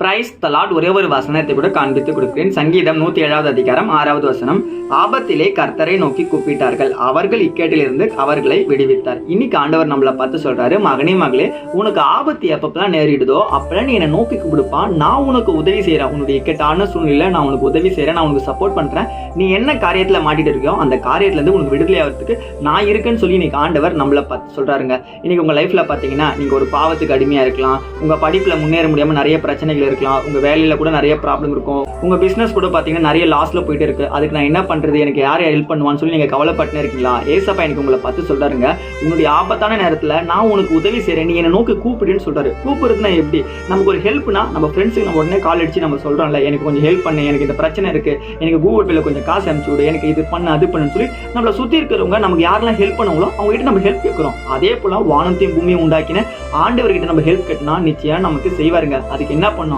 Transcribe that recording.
Praise the Lord. ஒரே ஒரு வசனத்தை கூட காண்பித்து கொடுக்கிறேன். சங்கீதம் 107வது அதிகாரம் 6வது வசனம். ஆபத்திலே கர்த்தரை நோக்கி கூப்பிட்டார்கள், அவர்கள் இக்கேட்டிலிருந்து அவர்களை விடுவித்தார். இன்னைக்கு ஆண்டவர் நம்மளை பார்த்து சொல்றாரு, மகனே மகளே, உனக்கு ஆபத்து எப்பப்பெல்லாம் நேரிடுதோ அப்பெல்லாம் நீ என்னை நோக்கி கூப்பிடுப்பா, நான் உனக்கு உதவி செய்யறேன். உன்னுடைய இக்கட்டான சூழ்நிலை நான் உனக்கு உதவி செய்யறேன், நான் உனக்கு சப்போர்ட் பண்றேன். நீ என்ன காரியத்துல மாட்டிட்டு இருக்கியோ அந்த காரியத்துல இருந்து உனக்கு விடுதலை ஆகிறதுக்கு நான் இருக்கேன்னு சொல்லி இன்னைக்கு ஆண்டவர் நம்மளை பார்த்து சொல்றாருங்க. இன்னைக்கு உங்க லைஃப்ல பாத்தீங்கன்னா நீங்க ஒரு பாவத்துக்கு அடிமையா இருக்கலாம், உங்க படிப்புல முன்னேற முடியாம நிறைய பிரச்சனைகள் இருக்கலாம், உங்க வேலையில கூட நிறைய ப்ராப்ளம் இருக்கும், உங்க பிசினஸ் கூட பாத்தீங்கன்னா நிறைய லாஸ்ல போயிட்டு இருக்கு. அதுக்கு நான் என்ன பண்றது, எனக்கு யார் ஹெல்ப் பண்ணுவான்னு சொல்லி நீங்க கவலைப்பட்டு இருக்கீங்களா? ஏசப்பா எனக்கு உங்களை பார்த்து சொல்றாருங்க, உன்னுடைய ஆபத்தான நேரத்துல நான் உனக்கு உதவி செய்யறேன், நீ என்ன நோக்கி கூப்பிடுன்னு சொல்றாரு. கூப்பிடுறதுனா எப்படி? நமக்கு ஒரு ஹெல்ப்னா நம்ம ஃப்ரெண்ட்ஸுக்கு நம்ம உடனே கால் அடிச்சு நம்ம சொல்றோம்ல, எனக்கு கொஞ்சம் ஹெல்ப் பண்ணு, எனக்கு இந்த பிரச்சனை இருக்கு, எனக்கு கூகுள் பேல கொஞ்சம் காசு அனுப்பிச்சு விடு, எனக்கு இது பண்ணு அது பண்ணுன்னு சொல்லி நம்மளை சுத்தி இருக்கிறவங்க நமக்கு யாரெல்லாம் ஹெல்ப் பண்ணுவாங்களோ அவங்க கிட்ட நம்ம ஹெல்ப் கேட்கிறோம். அதே போல வானத்தையும் பூமியும் உண்டாக்கின ஆண்டவர்கிட்ட நம்ம ஹெல்ப் கேட்டனா நிச்சயம் நமக்கு செய்வாருங்க. அதுக்கு என்ன பண்ணணும்?